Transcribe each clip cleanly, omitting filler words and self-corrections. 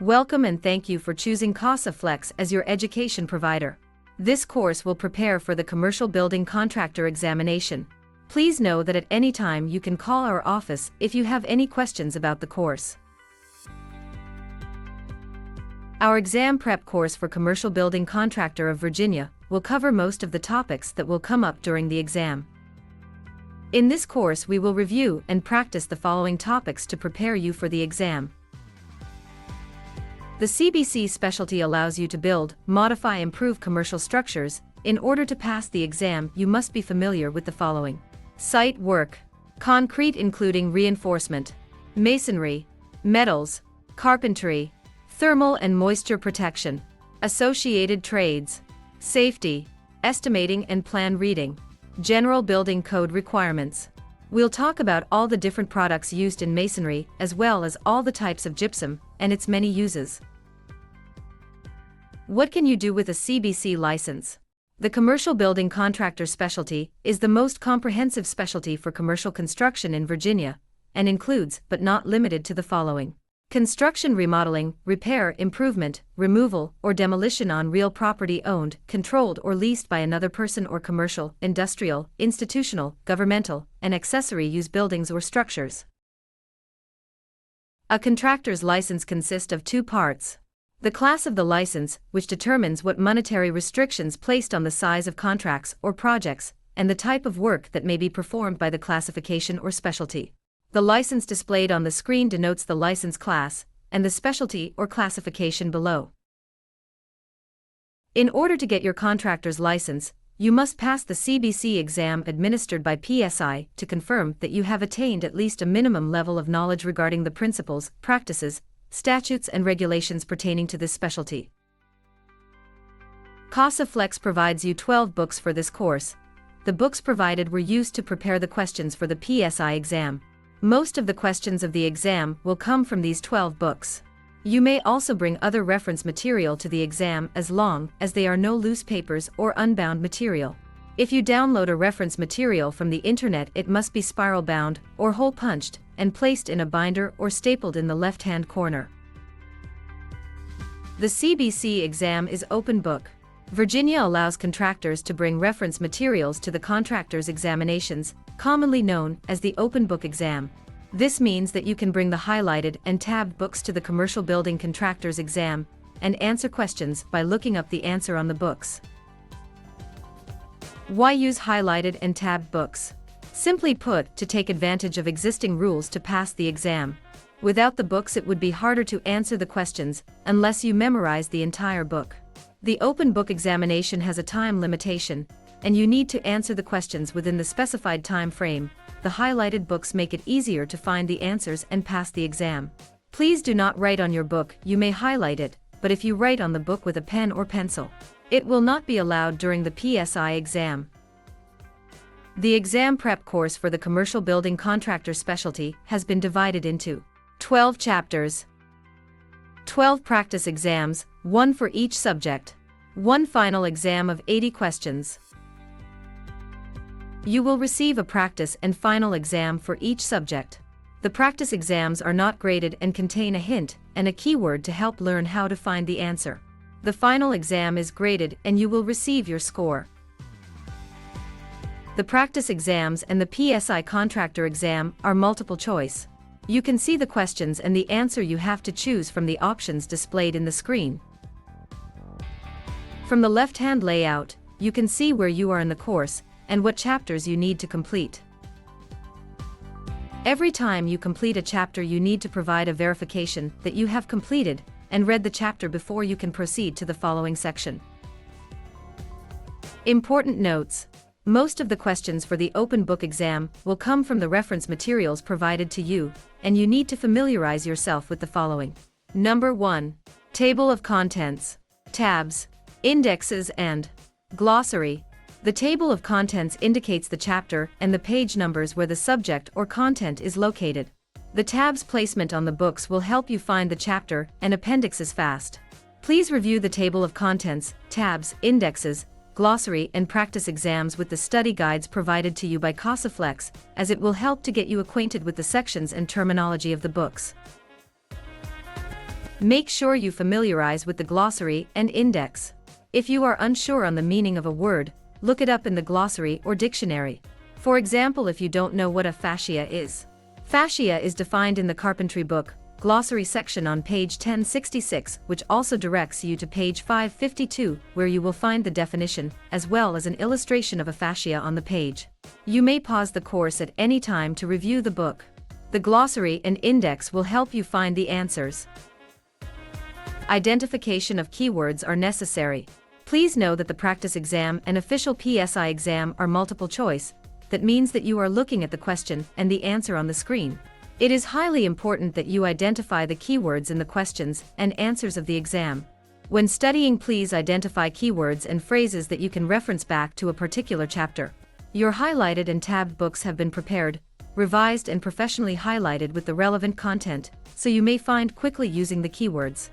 Welcome and thank you for choosing CASA Flex as your education provider. This course will prepare for the Commercial Building Contractor examination. Please know that at any time you can call our office if you have any questions about the course. Our exam prep course for Commercial Building Contractor of Virginia will cover most of the topics that will come up during the exam. In this course, we will review and practice the following topics to prepare you for the exam. The CBC specialty allows you to build, modify, improve commercial structures. In order to pass the exam, you must be familiar with the following: site work, concrete including reinforcement, masonry, metals, carpentry, thermal and moisture protection, associated trades, safety, estimating and plan reading, general building code requirements. We'll talk about all the different products used in masonry as well as all the types of gypsum and its many uses. What can you do with a CBC license? The Commercial Building Contractor specialty is the most comprehensive specialty for commercial construction in Virginia and includes, but not limited to, the following: construction, remodeling, repair, improvement, removal, or demolition on real property owned, controlled, or leased by another person, or commercial, industrial, institutional, governmental, and accessory use buildings or structures. A contractor's license consists of two parts: the class of the license, which determines what monetary restrictions placed on the size of contracts or projects, and the type of work that may be performed by the classification or specialty. The license displayed on the screen denotes the license class, and the specialty or classification below. In order to get your contractor's license, you must pass the CBC exam administered by PSI to confirm that you have attained at least a minimum level of knowledge regarding the principles, practices, statutes and regulations pertaining to this specialty. CASA Flex provides you 12 books for this course. The books provided were used to prepare the questions for the PSI exam. Most of the questions of the exam will come from these 12 books. You may also bring other reference material to the exam as long as they are no loose papers or unbound material. If you download a reference material from the internet, it must be spiral bound or hole punched and placed in a binder or stapled in the left-hand corner. The CBC exam is open book. Virginia allows contractors to bring reference materials to the contractor's examinations, commonly known as the open book exam. This means that you can bring the highlighted and tabbed books to the Commercial Building Contractor's exam and answer questions by looking up the answer on the books. Why use highlighted and tabbed books? Simply put, to take advantage of existing rules to pass the exam. Without the books, it would be harder to answer the questions unless you memorize the entire book. The open book examination has a time limitation, and you need to answer the questions within the specified time frame. The highlighted books make it easier to find the answers and pass the exam. Please do not write on your book. You may highlight it, but if you write on the book with a pen or pencil, it will not be allowed during the PSI exam. The exam prep course for the Commercial Building Contractor specialty has been divided into 12 chapters, 12 practice exams, one for each subject, one final exam of 80 questions. You will receive a practice and final exam for each subject. The practice exams are not graded and contain a hint and a keyword to help learn how to find the answer. The final exam is graded and you will receive your score. The practice exams and the PSI contractor exam are multiple choice. You can see the questions and the answer you have to choose from the options displayed in the screen. From the left-hand layout, you can see where you are in the course and what chapters you need to complete. Every time you complete a chapter, you need to provide a verification that you have completed and read the chapter before you can proceed to the following section. Important notes. Most of the questions for the open book exam will come from the reference materials provided to you, and you need to familiarize yourself with the following. Number 1. Table of contents, tabs, indexes and glossary. The table of contents indicates the chapter and the page numbers where the subject or content is located. The tabs placement on the books will help you find the chapter and appendixes fast. Please review the table of contents, tabs, indexes, glossary and practice exams with the study guides provided to you by CASA Flex, as it will help to get you acquainted with the sections and terminology of the books. Make sure you familiarize with the glossary and index. If you are unsure on the meaning of a word, look it up in the glossary or dictionary. For example, if you don't know what a fascia is. Fascia is defined in the carpentry book, glossary section on page 1066, which also directs you to page 552, where you will find the definition, as well as an illustration of a fascia on the page. You may pause the course at any time to review the book. The glossary and index will help you find the answers. Identification of keywords are necessary. Please know that the practice exam and official PSI exam are multiple choice. That means that you are looking at the question and the answer on the screen. It is highly important that you identify the keywords in the questions and answers of the exam. When studying, please identify keywords and phrases that you can reference back to a particular chapter. Your highlighted and tabbed books have been prepared, revised and professionally highlighted with the relevant content, so you may find quickly using the keywords.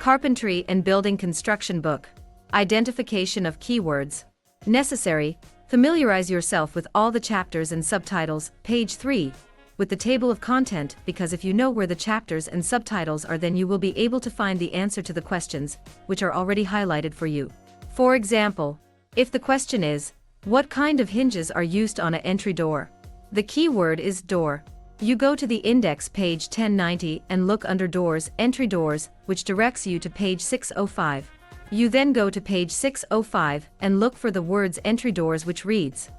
Carpentry and Building Construction Book. Identification of keywords. Necessary. Familiarize yourself with all the chapters and subtitles, page 3, with the table of content, because if you know where the chapters and subtitles are, then you will be able to find the answer to the questions, which are already highlighted for you. For example, if the question is, what kind of hinges are used on an entry door? The keyword is door. You go to the index page 1090 and look under doors, entry doors, which directs you to page 605. You then go to page 605 and look for the words entry doors, which reads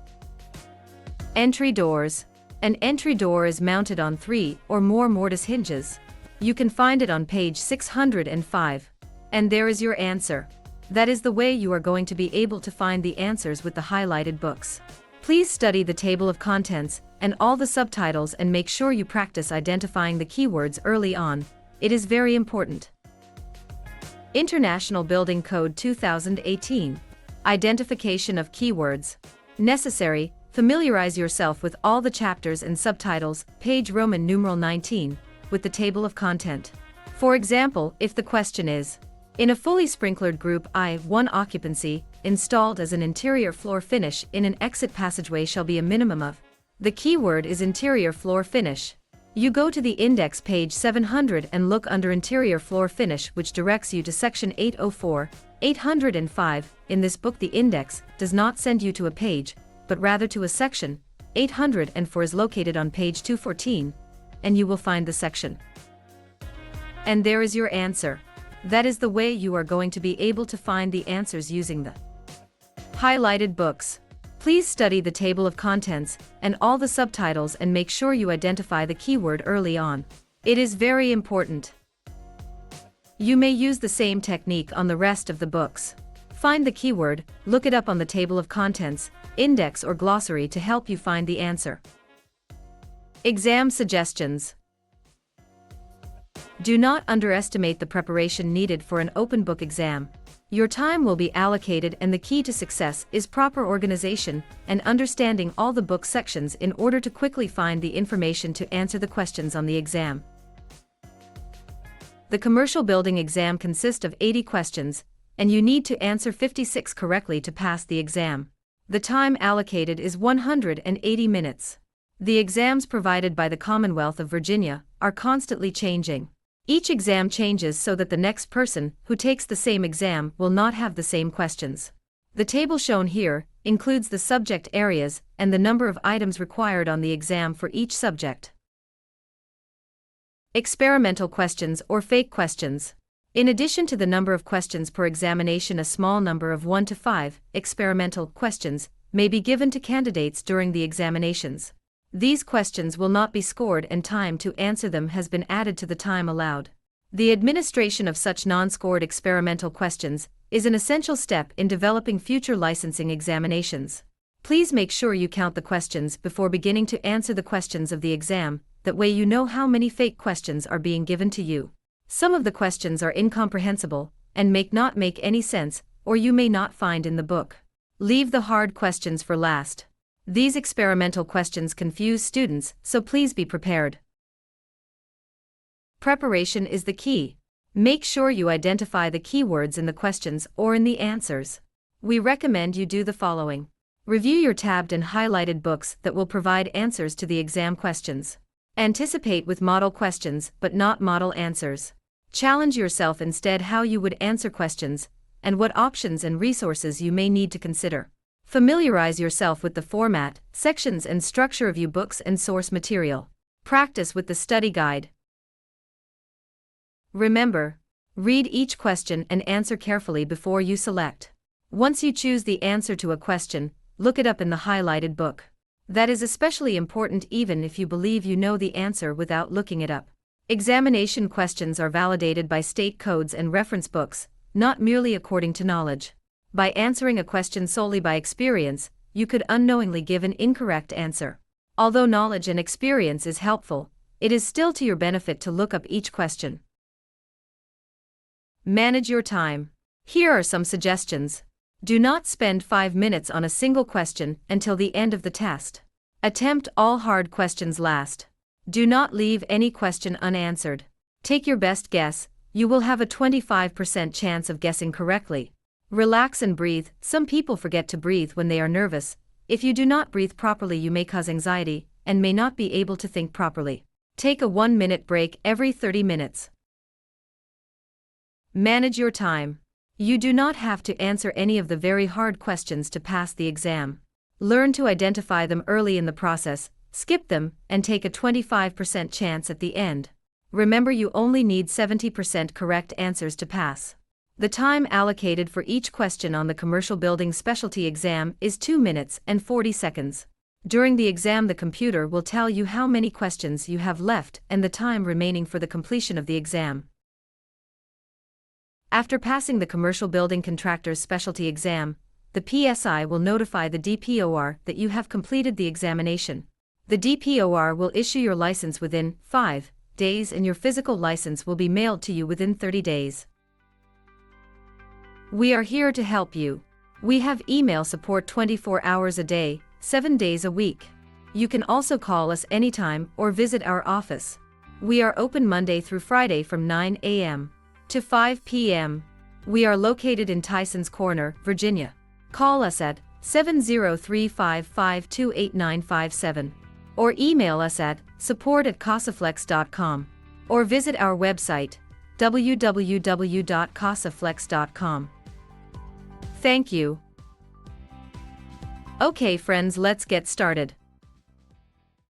entry doors. An entry door is mounted on 3 or more mortise hinges. You can find it on page 605. And there is your answer. That is the way you are going to be able to find the answers with the highlighted books. Please study the table of contents and all the subtitles and make sure you practice identifying the keywords early on. It is very important. International Building Code 2018. Identification of keywords. Necessary. Familiarize yourself with all the chapters and subtitles, page Roman numeral 19, with the table of content. For example, if the question is, in a fully sprinklered group I-1 occupancy, installed as an interior floor finish in an exit passageway shall be a minimum of. The keyword is interior floor finish. You go to the index page 700 and look under interior floor finish, which directs you to section 804, 805. In this book, the index does not send you to a page, but rather to a section. 804 is located on page 214, and you will find the section. And there is your answer. That is the way you are going to be able to find the answers using the highlighted books. Please study the table of contents and all the subtitles and make sure you identify the keyword early on. It is very important. You may use the same technique on the rest of the books. Find the keyword, look it up on the table of contents, index or glossary to help you find the answer. Exam suggestions. Do not underestimate the preparation needed for an open book exam. Your time will be allocated, and the key to success is proper organization and understanding all the book sections in order to quickly find the information to answer the questions on the exam. The commercial building exam consists of 80 questions, and you need to answer 56 correctly to pass the exam. The time allocated is 180 minutes. The exams provided by the Commonwealth of Virginia are constantly changing. Each exam changes so that the next person who takes the same exam will not have the same questions. The table shown here includes the subject areas and the number of items required on the exam for each subject. Experimental questions or fake questions. In addition to the number of questions per examination, a small number of 1 to 5 experimental questions may be given to candidates during the examinations. These questions will not be scored, and time to answer them has been added to the time allowed. The administration of such non-scored experimental questions is an essential step in developing future licensing examinations. Please make sure you count the questions before beginning to answer the questions of the exam, that way you know how many fake questions are being given to you. Some of the questions are incomprehensible and may not make any sense, or you may not find in the book. Leave the hard questions for last. These experimental questions confuse students, so please be prepared. Preparation is the key. Make sure you identify the keywords in the questions or in the answers. We recommend you do the following. Review your tabbed and highlighted books that will provide answers to the exam questions. Anticipate with model questions but not model answers. Challenge yourself instead how you would answer questions, and what options and resources you may need to consider. Familiarize yourself with the format, sections and structure of your books and source material. Practice with the study guide. Remember, read each question and answer carefully before you select. Once you choose the answer to a question, look it up in the highlighted book. That is especially important even if you believe you know the answer without looking it up. Examination questions are validated by state codes and reference books, not merely according to knowledge. By answering a question solely by experience, you could unknowingly give an incorrect answer. Although knowledge and experience is helpful, it is still to your benefit to look up each question. Manage your time. Here are some suggestions. Do not spend 5 minutes on a single question until the end of the test. Attempt all hard questions last. Do not leave any question unanswered. Take your best guess, you will have a 25% chance of guessing correctly. Relax and breathe. Some people forget to breathe when they are nervous. If you do not breathe properly, you may cause anxiety and may not be able to think properly. Take a 1-minute break every 30 minutes. Manage your time. You do not have to answer any of the very hard questions to pass the exam. Learn to identify them early in the process, skip them, and take a 25% chance at the end. Remember, you only need 70% correct answers to pass. The time allocated for each question on the Commercial Building Specialty exam is 2 minutes and 40 seconds. During the exam, the computer will tell you how many questions you have left and the time remaining for the completion of the exam. After passing the Commercial Building Contractor's Specialty exam, the PSI will notify the DPOR that you have completed the examination. The DPOR will issue your license within 5 days and your physical license will be mailed to you within 30 days. We are here to help you. We have email support 24 hours a day, 7 days a week. You can also call us anytime or visit our office. We are open Monday through Friday from 9 a.m. to 5 p.m. We are located in Tysons Corner, Virginia. Call us at 703-552-8957 or email us at support@casaflex.com or visit our website www.casaflex.com. Thank you. Okay friends, let's get started.